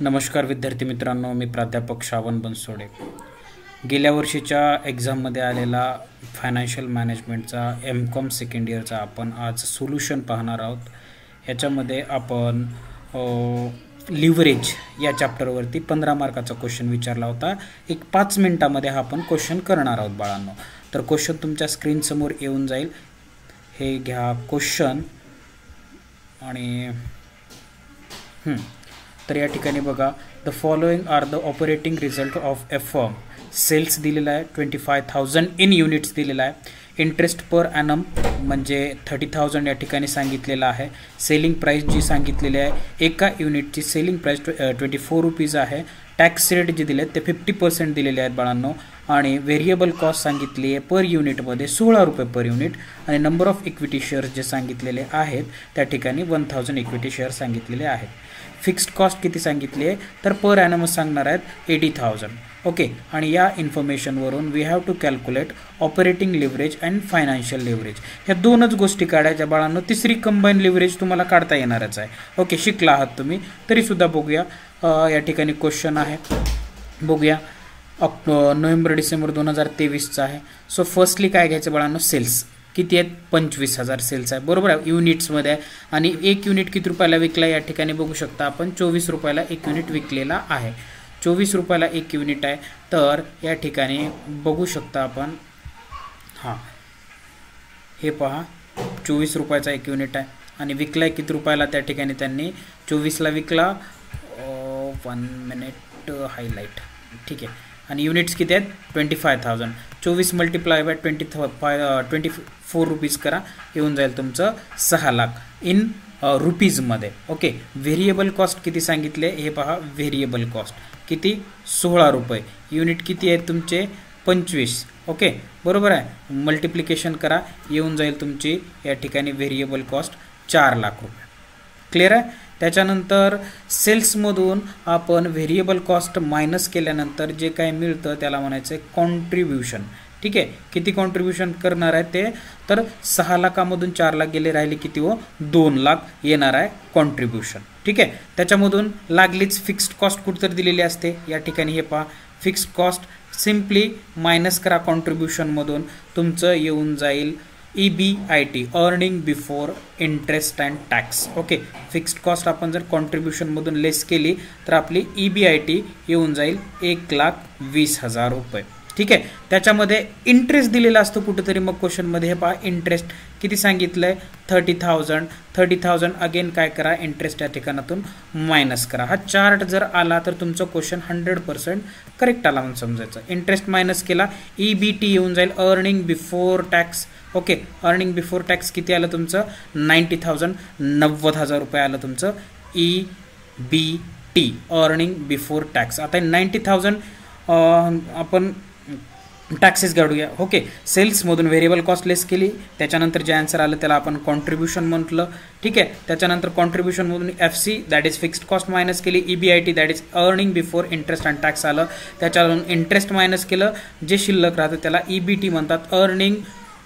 नमस्कार विद्यार्थी मित्रांनो, मी प्राध्यापक श्रावण बनसोडे। गेल्या वर्षीच्या एक्झाममध्ये आलेला फायनान्शियल मॅनेजमेंटचा एम.कॉम सेकंड इयरचा आपण आज सोल्युशन पाहणार आहोत। याच्यामध्ये आपण लिव्हरेज या चॅप्टरवरती 15 मार्काचा क्वेश्चन विचारला होता। एक 5 मिनिटांमध्ये हा आपण क्वेश्चन करणार आहोत बाळांनो। तर क्वेश्चन तुमच्या स्क्रीन समोर येऊन जाईल। हे घ्या क्वेश्चन आणि तर या ठिकाणी बघा, the following are the operating result of a firm. Sales दिलेला आहे 25,000 इन युनिट्स दिलेला आहे। इंटरेस्ट पर ॲनम म्हणजे 30,000 या ठिकाणी सांगितलेला आहे। सेलिंग प्राइस जी सांगितलेली आहे, एका युनिटची सेलिंग प्राइस 24 रुपीज आहे। टॅक्स रेट जे दिले ते 50% दिलेले आहेत बाळांनो। आणि व्हेरिएबल कॉस्ट सांगितली आहे पर युनिटमध्ये 16 रुपये पर युनिट। आणि नंबर ऑफ इक्विटी शेअर्स जे सांगितलेले आहेत त्या ठिकाणी 1000 इक्विटी शेअर सांगितलेले आहेत। फिक्स्ड कॉस्ट किती सांगितली आहे तर पर ॲनम सांगणार आहेत 80,000। ओके, आणि या इन्फॉर्मेशनवरून we have to calculate operating leverage and financial leverage. ह्या दोनच गोष्टी काढायच्या बाळांनो। तिसरी कंबाईन लिव्हरेज तुम्हाला काढता येणारच आहे। ओके, शिकला आहात तुम्ही तरीसुद्धा बघूया। या ठिकाणी क्वेश्चन आहे, बघूया। नोव्हेंबर-डिसेंबर 2023चा आहे। सो फर्स्टली काय घ्यायचं बाळांनो, सेल्स किती आहेत 25,000 सेल्स आहे, बरोबर आहे, युनिट्समध्ये आहे। आणि एक युनिट किती रुपयाला विकला या ठिकाणी बघू शकता आपण, 24 रुपयाला एक युनिट विकलेला आहे। 24 रुपयाला एक युनिट आहे। तर या ठिकाणी बघू शकता आपण, हे पहा 24 रुपयाचा एक युनिट आहे आणि विकलाय किती रुपयाला, त्या ठिकाणी त्यांनी 24ला विकला। 1 मिनिट हायलाइट, ठीक आहे। आणि युनिट्स किती आहेत 25,000। 24 मल्टिप्लाय बाय 24 रुपीज करा, येऊन जाईल तुमचं 6 लाख इन रुपीजमध्ये। ओके, व्हेरिएबल कॉस्ट किती सांगितले हे पहा, व्हेरिएबल कॉस्ट किती 16 रुपये। युनिट किती आहेत तुमचे 25। ओके, बरोबर आहे, मल्टिप्लिकेशन करा, येऊन जाईल तुमची या ठिकाणी व्हेरिएबल कॉस्ट 4 लाख रुपये। क्लिअर आहे। त्याच्यानंतर सेल्समधून आपण व्हेरिएबल कॉस्ट मायनस केल्यानंतर जे काय मिळतं त्याला म्हणायचं कॉन्ट्रीब्युशन। ठीक आहे, किती कॉन्ट्रीब्युशन करणार आहे ते, तर 6 लाखामधून 4 लाख गेले, राहिले किती हो 2 लाख येणार आहे कॉन्ट्रीब्युशन। ठीक आहे, त्याच्यामधून लागलीच फिक्स्ड कॉस्ट कुठेतरी दिलेली असते, या ठिकाणी हे पहा फिक्स्ड कॉस्ट सिम्पली मायनस करा कॉन्ट्रीब्युशनमधून, तुमचं येऊन जाईल EBIT, earning before interest and tax. Okay, fixed cost आपण जर कॉन्ट्रीब्युशनमधून लेस केली तर आपली EBIT येऊन जाईल 1,20,000 रुपये। ठीक आहे, त्याच्यामध्ये इंटरेस्ट दिलेला असतो कुठेतरी, मग क्वेश्चनमध्ये हे पहा इंटरेस्ट किती सांगितलं आहे 30,000 अगेन काय करा, इंटरेस्ट या ठिकाणातून मायनस करा। हा चार्ट जर आला तर तुमचं क्वेश्चन 100% करेक्ट आला म्हणून समजायचं। इंटरेस्ट मायनस केला, EBT येऊन जाईल earning before tax. Okay, earning before tax किती आलं तुमचं 90,000, 90,000 रुपये आलं तुमचं EBT, अर्निंग बिफोर टॅक्स। आता 90,000 आपण टॅक्सेस काढूया। ओके, सेल्समधून व्हेरिएबल कॉस्ट लेस केली, त्याच्यानंतर जे आन्सर आलं त्याला आपण कॉन्ट्रीब्युशन म्हटलं। ठीक आहे, त्याच्यानंतर कॉन्ट्रीब्युशनमधून FC that is fixed cost minus केली, EBIT that is earning before interest and tax आलं, त्याच्यावरून इंटरेस्ट मायनस केलं, जे शिल्लक राहतं त्याला EBT म्हणतात, earning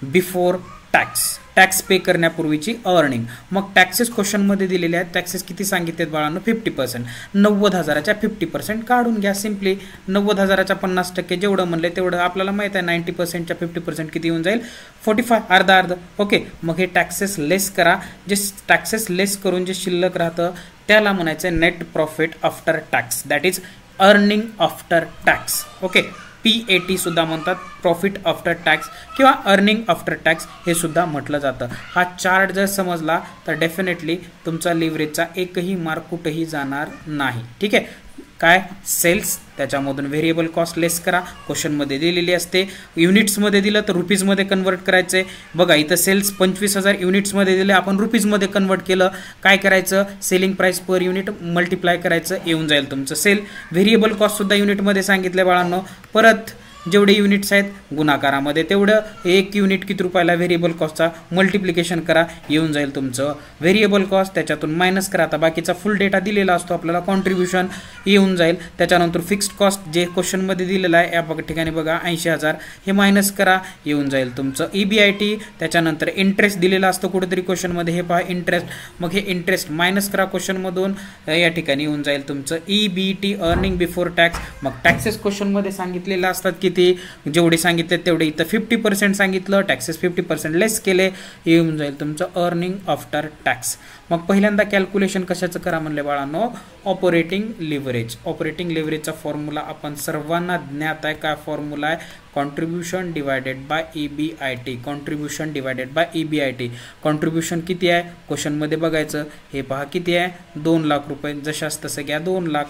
before tax, tax pay करण्यापूर्वीची अर्निंग। मग टॅक्सेस क्वेश्चनमध्ये दिलेले आहेत, टॅक्सेस किती सांगितलेत बाळांनो 50%, 90,000च्या 50% काढून घ्या सिम्पली। 90,000च्या 50% जेवढं म्हणले तेवढं आपल्याला माहित आहे, 90%च्या 50% किती येऊन जाईल 45, अर्ध। ओके, मग हे टॅक्सेस लेस करा, जे टॅक्सेस लेस करून जे शिल्लक राहतं त्याला म्हणायचं net profit after tax, that is earning after tax. Okay, PAT सुद्धा म्हणतात, प्रॉफिट आफ्टर टॅक्स किंवा अर्निंग आफ्टर टॅक्स हे सुद्धा म्हटलं जातं। हा चार्ट जर समजला तर डेफिनेटली तुमचा लिव्हरेजचा एकही मार्क कुठेही जाणार नाही। ठीक आहे, काय सेल्स त्याच्यामधून व्हेरिएबल कॉस्ट लेस करा, क्वेश्चनमध्ये दिलेली असते। युनिट्समध्ये दिलं तर रुपीजमध्ये कन्वर्ट करायचं आहे। बघा इथं सेल्स 25,000 युनिट्समध्ये दिले, आपण रुपीजमध्ये कन्वर्ट केलं, काय करायचं selling price per unit multiply करायचं, येऊन जाईल तुमचं सेल। व्हेरिएबल कॉस्ट सुद्धा युनिटमध्ये सांगितलं बाळांनो। परत जेवढे युनिट्स आहेत गुणाकारामध्ये तेवढं 1 युनिट किती रुपयाला व्हेरिएबल कॉस्टचा मल्टिप्लिकेशन करा, येऊन जाईल तुमचं व्हेरिएबल कॉस्ट, त्याच्यातून मायनस करा. आता बाकीचा फुल डेटा दिलेला असतो आपल्याला, कॉन्ट्रीब्युशन येऊन जाईल. त्याच्यानंतर फिक्स्ड कॉस्ट जे क्वेश्चनमध्ये दिलेलं आहे या ठिकाणी बघा 80,000, हे मायनस करा, येऊन जाईल तुमचं EBIT. त्याच्यानंतर इंटरेस्ट दिलेला असतो कुठेतरी क्वेश्चनमध्ये, हे पहा इंटरेस्ट, मग हे इंटरेस्ट मायनस करा क्वेश्चनमधून, या ठिकाणी येऊन जाईल तुमचं EBT अर्निंग बिफोर टॅक्स. मग टॅक्सेस क्वेश्चनमध्ये सांगितलेले असतात किती, जेवढे सांगितले तेवढे इथं 50% सांगितलं, टॅक्सेस 50% लेस केले, येऊन जाईल तुमचं अर्निंग आफ्टर टॅक्स. मग पहिल्यांदा कॅल्क्युलेशन कशाचं करा म्हणले बाळांनो, ऑपरेटिंग लिव्हरेज. ऑपरेटिंग लिव्हरेजचा फॉर्म्युला आपण सर्वांना ज्ञात आहे. काय फॉर्म्युला आहे, contribution divided by EBIT. Contribution divided by EBIT. Contribution किती आहे क्वेश्चनमध्ये बघायचं, हे पहा किती आहे, 2 लाख रुपये, जशास तसं घ्या 2 लाख.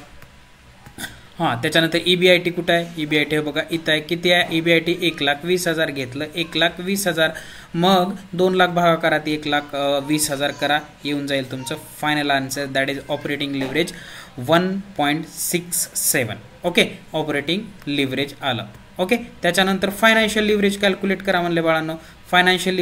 हां, त्याच्यानंतर EBIT कुठं आहे, EBIT हे बघा इथं आहे, किती आहे EBIT, 1,20,000 घेतलं, 1,20,000, मग 2 लाख भागाकारात 1,20,000 करा, येऊन जाईल तुमचं final answer, that is operating leverage 1.67. Okay, operating leverage आलं. ओके, त्याच्यानंतर फायनान्शियल लिव्हरेज कॅल्क्युलेट करा म्हणले बाळांनो. फायनान्शियल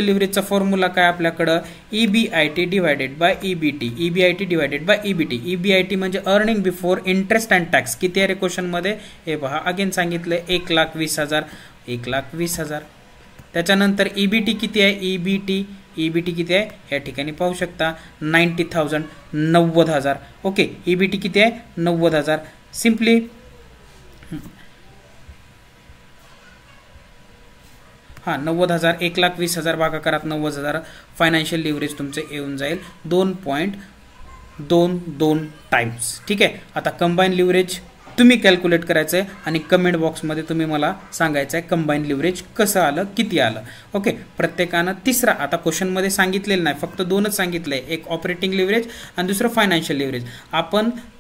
लिव्हरेजचा फॉर्म्युला काय आपल्याकडं, EBIT divided by EBT. EBIT divided by EBT. EBIT म्हणजे earning before interest and tax. किती आहे रे क्वेश्चनमध्ये, हे पहा अगेन सांगितलं 1,20,000, 1,20,000. त्याच्यानंतर EBT किती आहे, EBT किती आहे या ठिकाणी पाहू शकता, 90,000, 90,000. ओके, EBT किती आहे, 90,000. सिम्पली हां 90,000, 1,20,000 भागाकारात 90,000, फायनान्शियल लिव्हरेज तुमचं येऊन जाईल 2.22 टाइम्स. ठीक आहे, आता कंबाईन लिव्हरेज तुम्ही कॅल्क्युलेट करायचं आहे आणि कमेंट बॉक्समध्ये तुम्ही मला सांगायचं आहे कंबाईन लिव्हरेज कसं आलं, किती आलं. ओके, प्रत्येकानं तिसरा, आता क्वेश्चनमध्ये सांगितलेलं नाही, फक्त 2च सांगितलं आहे, एक ऑपरेटिंग लिव्हरेज आणि दुसरं फायनान्शियल लिव्हरेज.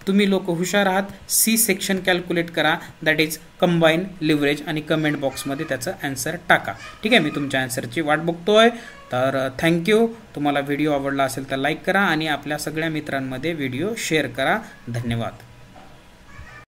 तुम्ही लोक हुशार आहात, C सेक्शन कॅल्क्युलेट करा, दॅट इज कंबाईन लिव्हरेज, आणि कमेंट बॉक्समध्ये त्याचं आन्सर टाका. ठीक आहे, मी तुमच्या आन्सरची वाट बघतोय. तर थँक्यू. तुम्हाला व्हिडिओ आवडला असेल तर लाईक करा आणि आपल्या सगळ्या मित्रांमध्ये व्हिडिओ शेअर करा. धन्यवाद.